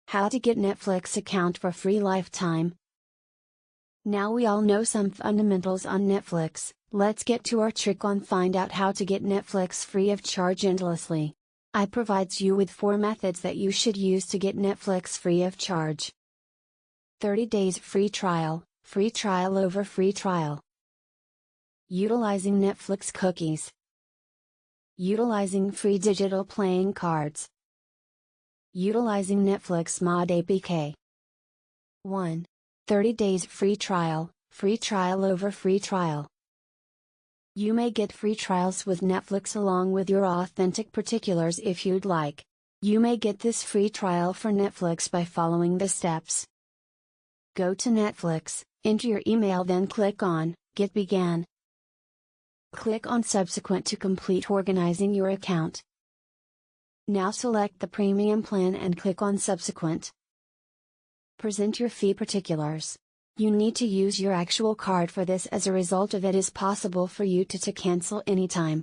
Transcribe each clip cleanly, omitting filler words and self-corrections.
How to get Netflix account for free lifetime. Now we all know some fundamentals on Netflix, let's get to our trick on find out how to get Netflix free of charge endlessly. I provides you with 4 methods that you should use to get Netflix free of charge. 30 days free trial over free trial. Utilizing Netflix cookies. Utilizing free digital playing cards. Utilizing Netflix Mod APK. 1. 30 days free trial over free trial. You may get free trials with Netflix along with your authentic particulars if you'd like. You may get this free trial for Netflix by following the steps. Go to Netflix, enter your email, then click on Get Began. Click on Subsequent to complete organizing your account. Now select the premium plan and click on Subsequent. Present your fee particulars. You need to use your actual card for this, as a result of it is possible for you to cancel anytime.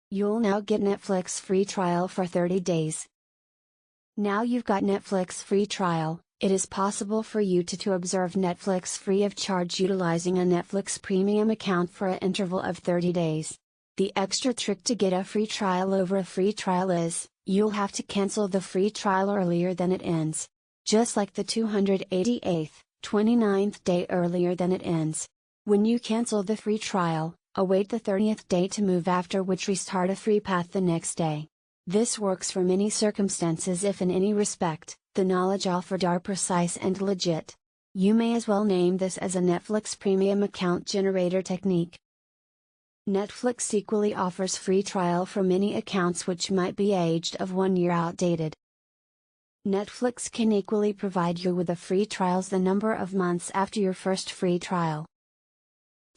You'll now get Netflix free trial for 30 days. Now you've got Netflix free trial, it is possible for you to observe Netflix free of charge utilizing a Netflix premium account for an interval of 30 days. The extra trick to get a free trial over a free trial is, you'll have to cancel the free trial earlier than it ends. Just like the 288th, 29th day earlier than it ends. When you cancel the free trial, await the 30th day to move, after which restart a free path the next day. This works for many circumstances if in any respect, the knowledge offered are precise and legit. You may as well name this as a Netflix premium account generator technique. Netflix equally offers free trial for many accounts which might be aged of 1 year outdated. Netflix can equally provide you with a free trials the number of months after your first free trial.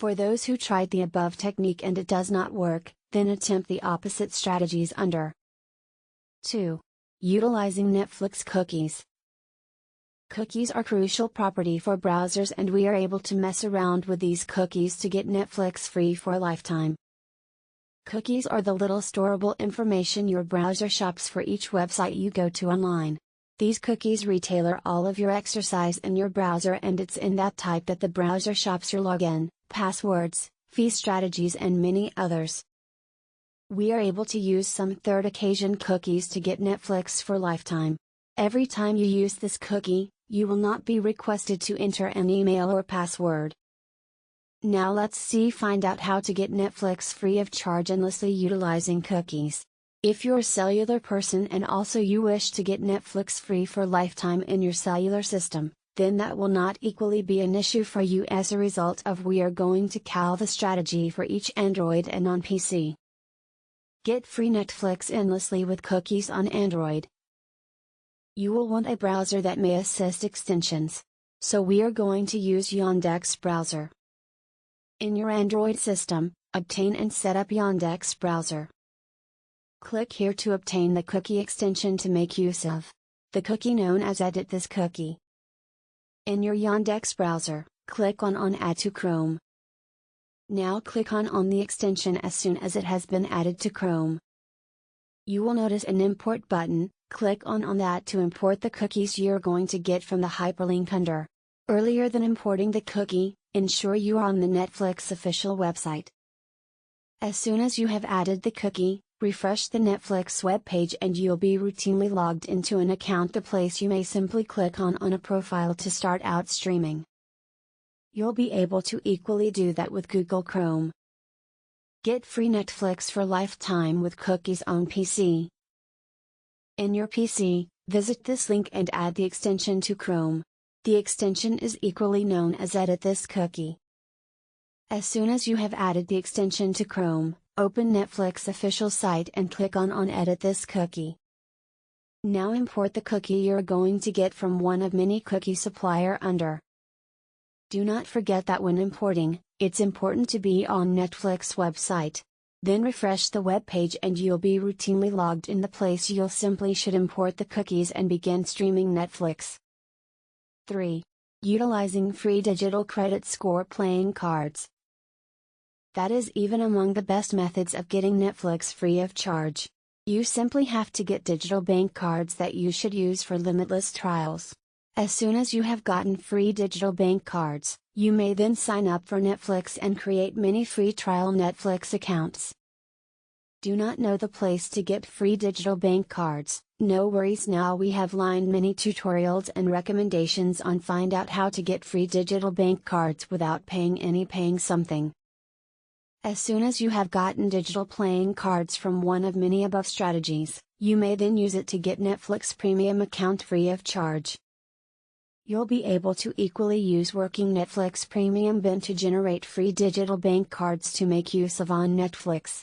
For those who tried the above technique and it does not work, then attempt the opposite strategies under 2. Utilizing Netflix cookies. Cookies are crucial property for browsers, and we are able to mess around with these cookies to get Netflix free for a lifetime. Cookies are the little storable information your browser shops for each website you go to online. These cookies retailer all of your exercise in your browser, and it's in that type that the browser shops your login, passwords, fee strategies, and many others. We are able to use some third occasion cookies to get Netflix for lifetime. Every time you use this cookie, you will not be requested to enter an email or password. Now let's find out how to get Netflix free of charge endlessly utilizing cookies. If you're a cellular person and also you wish to get Netflix free for lifetime in your cellular system, then that will not equally be an issue for you, as a result of we are going to cover the strategy for each Android and on PC. Get free Netflix endlessly with cookies on Android. You will want a browser that may assist extensions. So we are going to use Yandex browser. In your Android system, obtain and set up Yandex browser. Click here to obtain the cookie extension to make use of the cookie known as Edit This Cookie. In your Yandex browser, click on Add to Chrome. Now click on the extension as soon as it has been added to Chrome. You will notice an import button, click on that to import the cookies you're going to get from the hyperlink under. Earlier than importing the cookie, ensure you are on the Netflix official website. As soon as you have added the cookie, refresh the Netflix webpage and you'll be routinely logged into an account, the place you may simply click on a profile to start out streaming. You'll be able to equally do that with Google Chrome. Get free Netflix for lifetime with cookies on PC. In your PC, visit this link and add the extension to Chrome. The extension is equally known as Edit This Cookie. As soon as you have added the extension to Chrome, open Netflix official site and click on Edit This Cookie. Now import the cookie you're going to get from one of many cookie supplier under. Do not forget that when importing, it's important to be on Netflix website. Then refresh the web page and you'll be routinely logged in the place you'll simply should import the cookies and begin streaming Netflix. 3. Utilizing free digital credit score playing cards. That is even among the best methods of getting Netflix free of charge. You simply have to get digital bank cards that you should use for limitless trials. As soon as you have gotten free digital bank cards, you may then sign up for Netflix and create many free trial Netflix accounts. Do not know the place to get free digital bank cards? No worries, now we have lined many tutorials and recommendations on find out how to get free digital bank cards without paying something. As soon as you have gotten digital playing cards from one of many above strategies, you may then use it to get Netflix premium account free of charge. You'll be able to equally use working Netflix Premium bin to generate free digital bank cards to make use of on Netflix.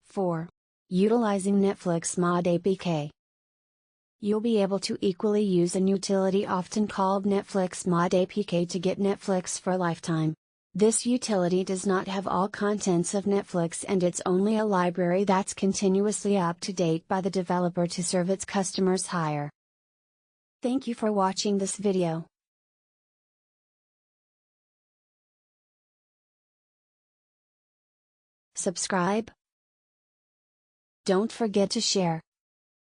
4. Utilizing Netflix Mod APK. You'll be able to equally use an utility often called Netflix Mod APK to get Netflix for lifetime. This utility does not have all contents of Netflix and it's only a library that's continuously up to date by the developer to serve its customers higher. Thank you for watching this video. Subscribe. Don't forget to share.